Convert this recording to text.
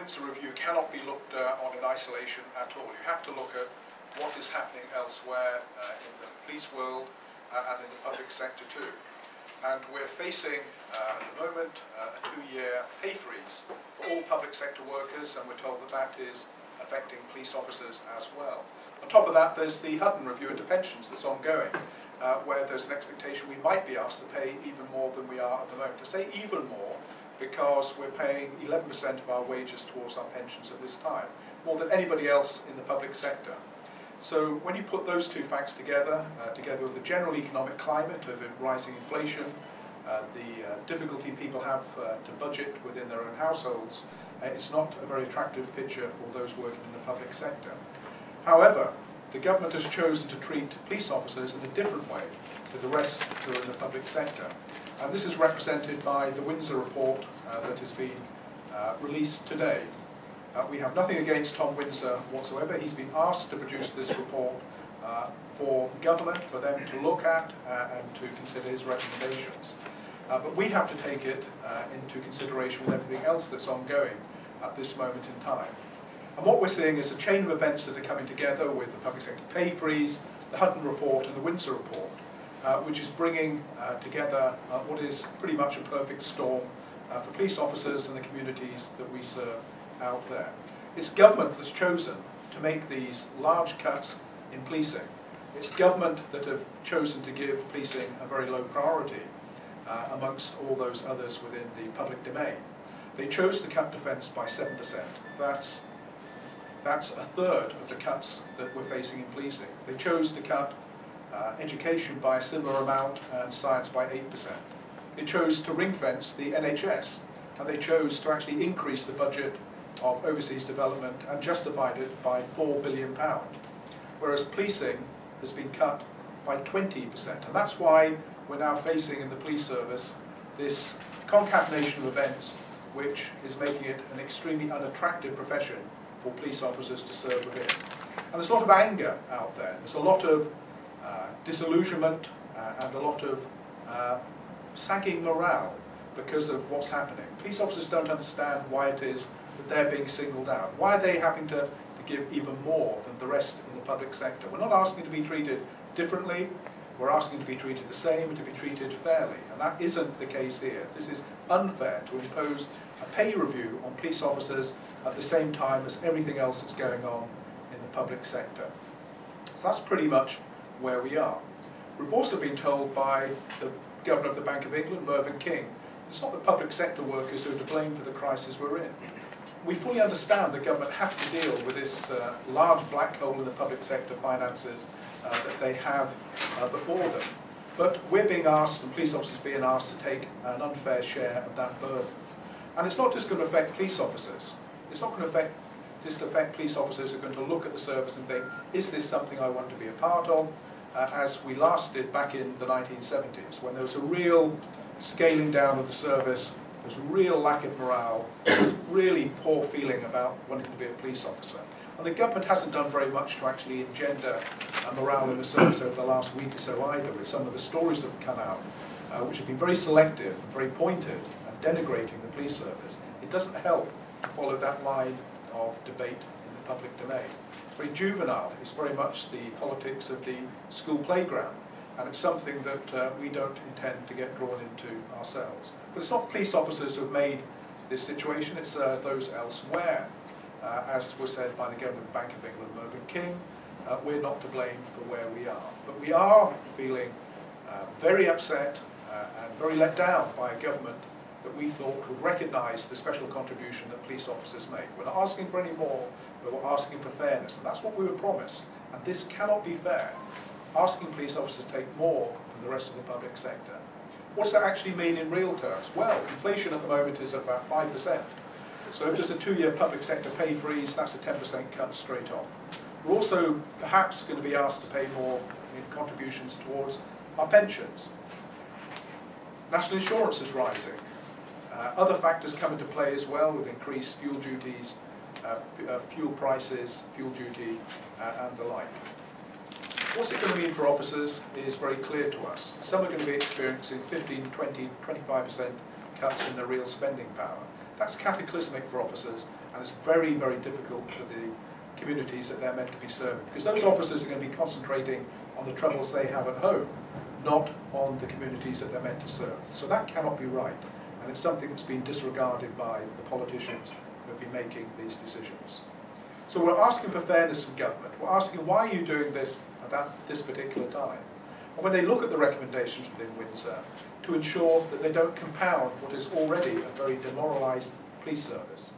Winsor Review cannot be looked on in isolation at all. You have to look at what is happening elsewhere in the police world and in the public sector too. And we're facing, at the moment, a 2-year pay freeze for all public sector workers, and we're told that that is affecting police officers as well. On top of that, there's the Hutton review into pensions that's ongoing, where there's an expectation we might be asked to pay even more than we are at the moment. To say even more, because we're paying 11% of our wages towards our pensions at this time, more than anybody else in the public sector. So when you put those two facts together, together with the general economic climate of rising inflation, the difficulty people have to budget within their own households, it's not a very attractive picture for those working in the public sector. However, the government has chosen to treat police officers in a different way to the rest who are in the public sector. And this is represented by the Winsor Report that has been released today. We have nothing against Tom Winsor whatsoever. He's been asked to produce this report for government, for them to look at and to consider his recommendations. But we have to take it into consideration with everything else that's ongoing at this moment in time. And what we're seeing is a chain of events that are coming together with the public sector pay freeze, the Hutton Report and the Winsor Report, which is bringing together what is pretty much a perfect storm for police officers and the communities that we serve out there. It's government that's chosen to make these large cuts in policing. It's government that have chosen to give policing a very low priority amongst all those others within the public domain. They chose to cut defence by 7%. That's a third of the cuts that we're facing in policing. They chose to cut education by a similar amount and science by 8%. They chose to ring-fence the NHS, and they chose to actually increase the budget of overseas development and justified it by £4 billion, whereas policing has been cut by 20%. And that's why we're now facing in the police service this concatenation of events which is making it an extremely unattractive profession for police officers to serve within. And there's a lot of anger out there. There's a lot of disillusionment and a lot of sagging morale because of what's happening. Police officers don't understand why it is that they're being singled out. Why are they having to give even more than the rest in the public sector? We're not asking to be treated differently, we're asking to be treated the same and to be treated fairly. And that isn't the case here. This is unfair to impose a pay review on police officers at the same time as everything else that's going on in the public sector. So that's pretty much where we are. We've also been told by the Governor of the Bank of England, Mervyn King, it's not the public sector workers who are to blame for the crisis we're in. We fully understand the government have to deal with this large black hole in the public sector finances that they have before them. But we're being asked, and police officers being asked, to take an unfair share of that burden. And it's not just going to affect police officers. It's not going to just affect police officers who are going to look at the service and think, is this something I want to be a part of? As we last did back in the 1970s, when there was a real scaling down of the service, there was a real lack of morale, there was really poor feeling about wanting to be a police officer. And the government hasn't done very much to actually engender morale in the service over the last week or so either, with some of the stories that have come out, which have been very selective, very pointed, and denigrating the police service. It doesn't help to follow that line of debate in the public domain. It's very juvenile. It's very much the politics of the school playground, and it's something that we don't intend to get drawn into ourselves. But it's not police officers who have made this situation, it's those elsewhere. As was said by the Governor of the Bank of England, Mervyn King, we're not to blame for where we are. But we are feeling very upset and very let down by a government that we thought would recognise the special contribution that police officers make. We're not asking for any more, but we're asking for fairness, and that's what we were promised. And this cannot be fair, asking police officers to take more than the rest of the public sector. What does that actually mean in real terms? Well, inflation at the moment is at about 5%. So if there's a 2-year public sector pay freeze, that's a 10% cut straight off. We're also perhaps going to be asked to pay more in contributions towards our pensions. National insurance is rising. Other factors come into play as well, with increased fuel duties, fuel prices, fuel duty, and the like. What's it going to mean for officers is very clear to us. Some are going to be experiencing 15, 20, 25% cuts in their real spending power. That's cataclysmic for officers, and it's very, very difficult for the communities that they're meant to be serving, because those officers are going to be concentrating on the troubles they have at home, not on the communities that they're meant to serve. So that cannot be right, and it's something that's been disregarded by the politicians who have been making these decisions. So we're asking for fairness from government. We're asking, why are you doing this at this particular time? And when they look at the recommendations within Windsor, to ensure that they don't compound what is already a very demoralised police service.